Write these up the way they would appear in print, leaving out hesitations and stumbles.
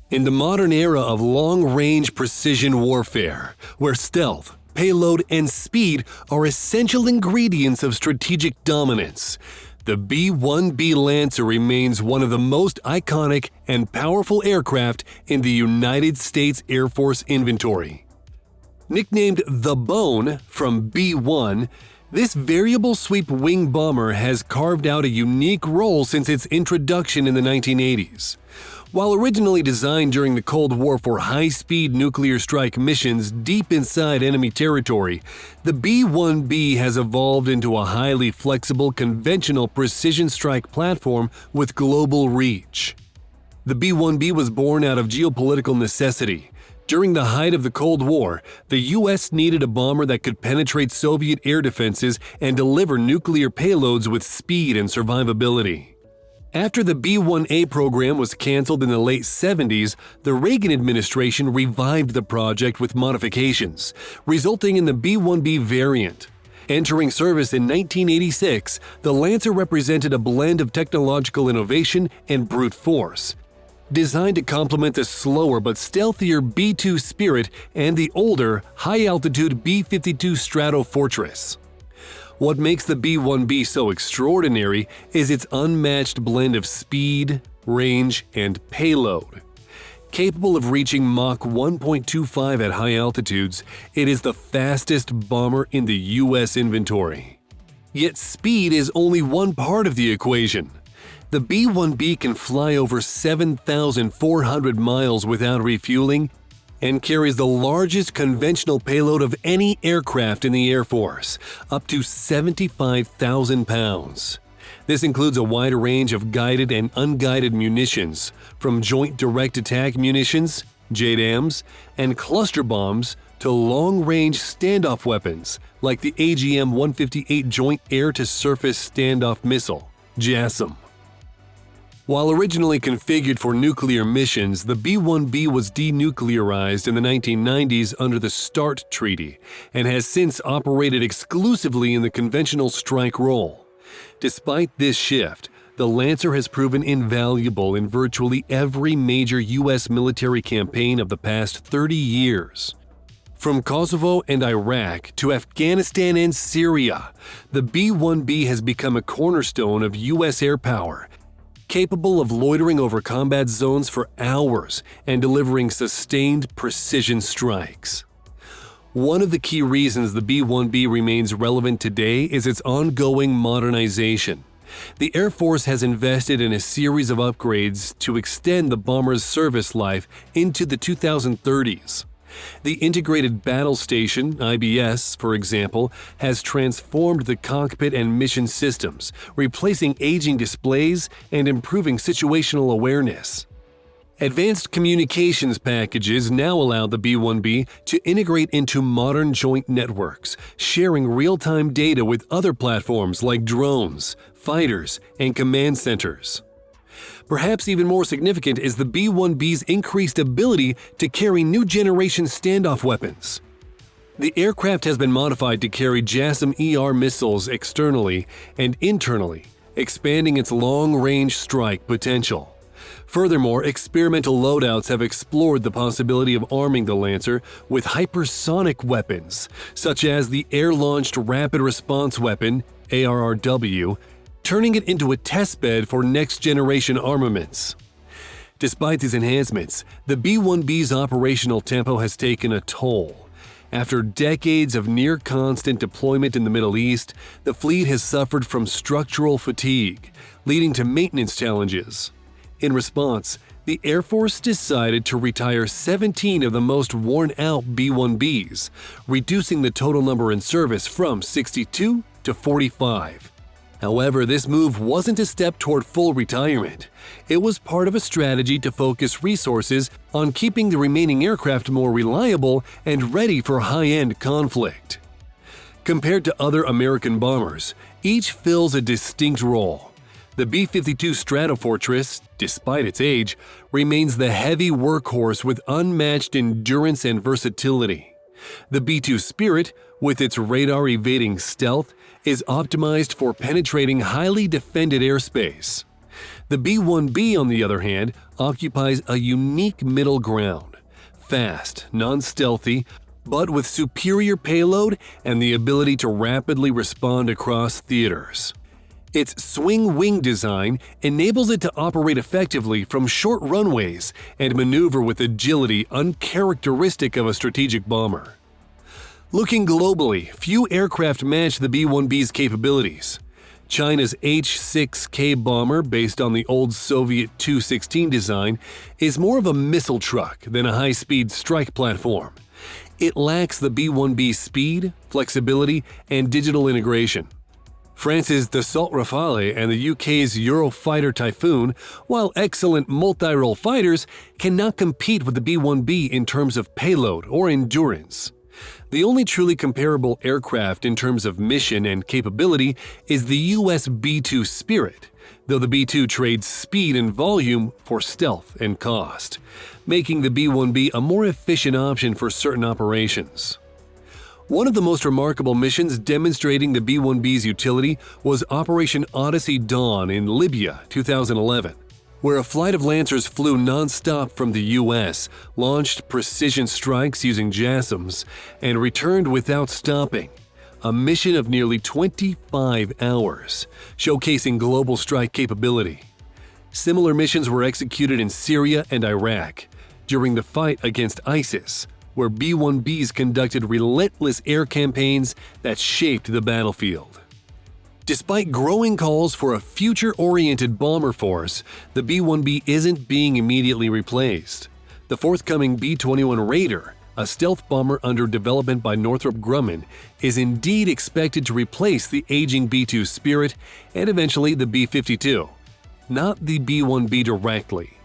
In the modern era of long-range precision warfare, where stealth, payload, and speed are essential ingredients of strategic dominance, the B-1B Lancer remains one of the most iconic and powerful aircraft in the United States Air Force inventory. Nicknamed the Bone from B-1, this variable sweep wing bomber has carved out a unique role since its introduction in the 1980s. While originally designed during the Cold War for high-speed nuclear strike missions deep inside enemy territory, the B-1B has evolved into a highly flexible conventional precision strike platform with global reach. The B-1B was born out of geopolitical necessity. During the height of the Cold War, the U.S. needed a bomber that could penetrate Soviet air defenses and deliver nuclear payloads with speed and survivability. After the B-1A program was canceled in the late 70s, the Reagan administration revived the project with modifications, resulting in the B-1B variant. Entering service in 1986, the Lancer represented a blend of technological innovation and brute force. Designed to complement the slower but stealthier B-2 Spirit and the older, high-altitude B-52 Stratofortress. What makes the B-1B so extraordinary is its unmatched blend of speed, range, and payload. Capable of reaching Mach 1.25 at high altitudes, it is the fastest bomber in the U.S. inventory. Yet speed is only one part of the equation. The B-1B can fly over 7,400 miles without refueling and carries the largest conventional payload of any aircraft in the Air Force, up to 75,000 pounds. This includes a wide range of guided and unguided munitions, from Joint Direct Attack munitions, JDAMs, and cluster bombs to long-range standoff weapons like the AGM-158 Joint Air-to-Surface Standoff Missile, JASSM. While originally configured for nuclear missions, the B-1B was denuclearized in the 1990s under the START Treaty and has since operated exclusively in the conventional strike role. Despite this shift, the Lancer has proven invaluable in virtually every major U.S. military campaign of the past 30 years. From Kosovo and Iraq to Afghanistan and Syria, the B-1B has become a cornerstone of U.S. air power, capable of loitering over combat zones for hours and delivering sustained precision strikes. One of the key reasons the B-1B remains relevant today is its ongoing modernization. The Air Force has invested in a series of upgrades to extend the bomber's service life into the 2030s. The Integrated Battle Station, IBS, for example, has transformed the cockpit and mission systems, replacing aging displays and improving situational awareness. Advanced communications packages now allow the B-1B to integrate into modern joint networks, sharing real-time data with other platforms like drones, fighters, and command centers. Perhaps even more significant is the B-1B's increased ability to carry new generation standoff weapons. The aircraft has been modified to carry JASSM-ER missiles externally and internally, expanding its long-range strike potential. Furthermore, experimental loadouts have explored the possibility of arming the Lancer with hypersonic weapons, such as the Air-Launched Rapid Response Weapon, ARRW, turning it into a testbed for next-generation armaments. Despite these enhancements, the B-1B's operational tempo has taken a toll. After decades of near-constant deployment in the Middle East, the fleet has suffered from structural fatigue, leading to maintenance challenges. In response, the Air Force decided to retire 17 of the most worn-out B-1Bs, reducing the total number in service from 62 to 45. However, this move wasn't a step toward full retirement. It was part of a strategy to focus resources on keeping the remaining aircraft more reliable and ready for high-end conflict. Compared to other American bombers, each fills a distinct role. The B-52 Stratofortress, despite its age, remains the heavy workhorse with unmatched endurance and versatility. The B-2 Spirit, with its radar-evading stealth, is optimized for penetrating highly defended airspace. The B-1B, on the other hand, occupies a unique middle ground. Fast, non-stealthy, but with superior payload and the ability to rapidly respond across theaters. Its swing-wing design enables it to operate effectively from short runways and maneuver with agility uncharacteristic of a strategic bomber. Looking globally, few aircraft match the B-1B's capabilities. China's H-6K bomber, based on the old Soviet Tu-16 design, is more of a missile truck than a high-speed strike platform. It lacks the B-1B's speed, flexibility, and digital integration. France's Dassault Rafale and the UK's Eurofighter Typhoon, while excellent multi-role fighters, cannot compete with the B-1B in terms of payload or endurance. The only truly comparable aircraft in terms of mission and capability is the US B-2 Spirit, though the B-2 trades speed and volume for stealth and cost, making the B-1B a more efficient option for certain operations. One of the most remarkable missions demonstrating the B-1B's utility was Operation Odyssey Dawn in Libya 2011. Where a flight of Lancers flew non-stop from the U.S., launched precision strikes using JASSMs, and returned without stopping. A mission of nearly 25 hours, showcasing global strike capability. Similar missions were executed in Syria and Iraq during the fight against ISIS, where B-1Bs conducted relentless air campaigns that shaped the battlefield. Despite growing calls for a future-oriented bomber force, the B-1B isn't being immediately replaced. The forthcoming B-21 Raider, a stealth bomber under development by Northrop Grumman, is indeed expected to replace the aging B-2 Spirit and eventually the B-52, not the B-1B directly.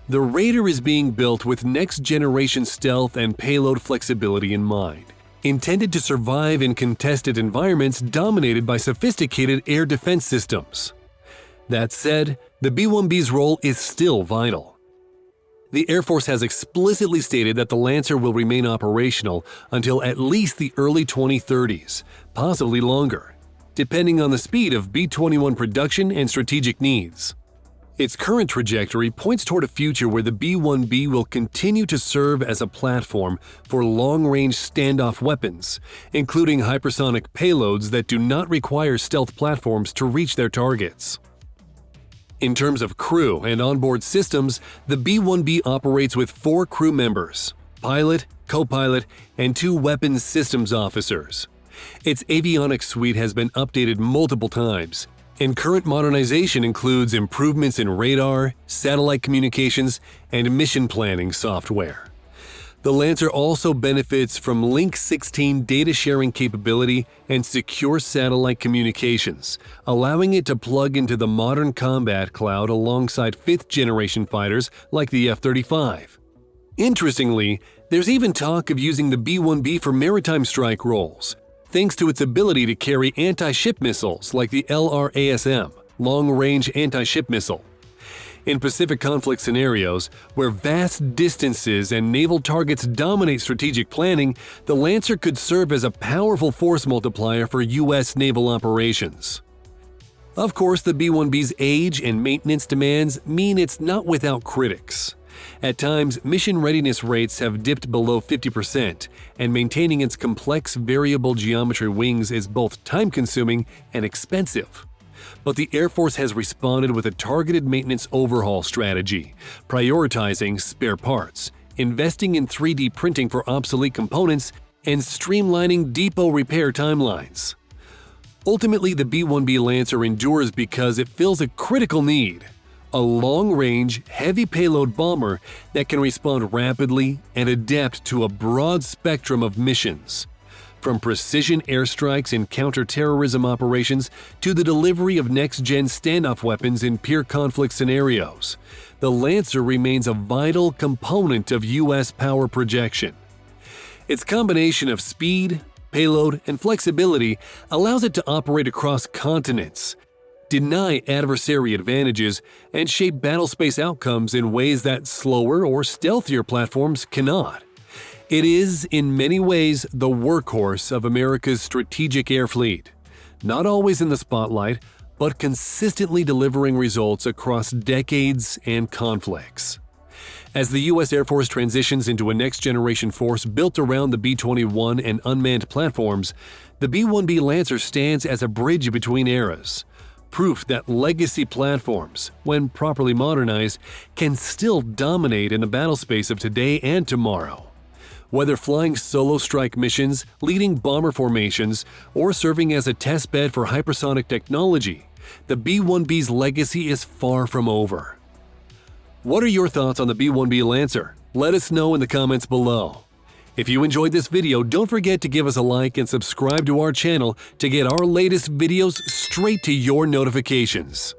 The Raider is being built with next-generation stealth and payload flexibility in mind, intended to survive in contested environments dominated by sophisticated air defense systems. That said, the B-1B's role is still vital. The Air Force has explicitly stated that the Lancer will remain operational until at least the early 2030s, possibly longer, depending on the speed of B-21 production and strategic needs. Its current trajectory points toward a future where the B-1B will continue to serve as a platform for long-range standoff weapons, including hypersonic payloads that do not require stealth platforms to reach their targets. In terms of crew and onboard systems, the B-1B operates with 4 crew members: pilot, co-pilot, and 2 weapons systems officers. Its avionics suite has been updated multiple times, and current modernization includes improvements in radar, satellite communications, and mission planning software. The Lancer also benefits from Link 16 data sharing capability and secure satellite communications, allowing it to plug into the modern combat cloud alongside 5th-generation fighters like the F-35. Interestingly, there's even talk of using the B-1B for maritime strike roles, thanks to its ability to carry anti-ship missiles like the LRASM, long-range anti-ship missile. In Pacific conflict scenarios, where vast distances and naval targets dominate strategic planning, the Lancer could serve as a powerful force multiplier for U.S. naval operations. Of course, the B-1B's age and maintenance demands mean it's not without critics. At times, mission readiness rates have dipped below 50%, and maintaining its complex variable geometry wings is both time-consuming and expensive. But the Air Force has responded with a targeted maintenance overhaul strategy, prioritizing spare parts, investing in 3D printing for obsolete components, and streamlining depot repair timelines. Ultimately, the B-1B Lancer endures because it fills a critical need: a long-range, heavy-payload bomber that can respond rapidly and adapt to a broad spectrum of missions. From precision airstrikes in counter-terrorism operations to the delivery of next-gen standoff weapons in peer conflict scenarios, the Lancer remains a vital component of U.S. power projection. Its combination of speed, payload, and flexibility allows it to operate across continents, deny adversary advantages, and shape battlespace outcomes in ways that slower or stealthier platforms cannot. It is, in many ways, the workhorse of America's strategic air fleet. Not always in the spotlight, but consistently delivering results across decades and conflicts. As the U.S. Air Force transitions into a next-generation force built around the B-21 and unmanned platforms, the B-1B Lancer stands as a bridge between eras, proof that legacy platforms, when properly modernized, can still dominate in the battlespace of today and tomorrow. Whether flying solo strike missions, leading bomber formations, or serving as a testbed for hypersonic technology, the B-1B's legacy is far from over. What are your thoughts on the B-1B Lancer? Let us know in the comments below. If you enjoyed this video, don't forget to give us a like and subscribe to our channel to get our latest videos straight to your notifications.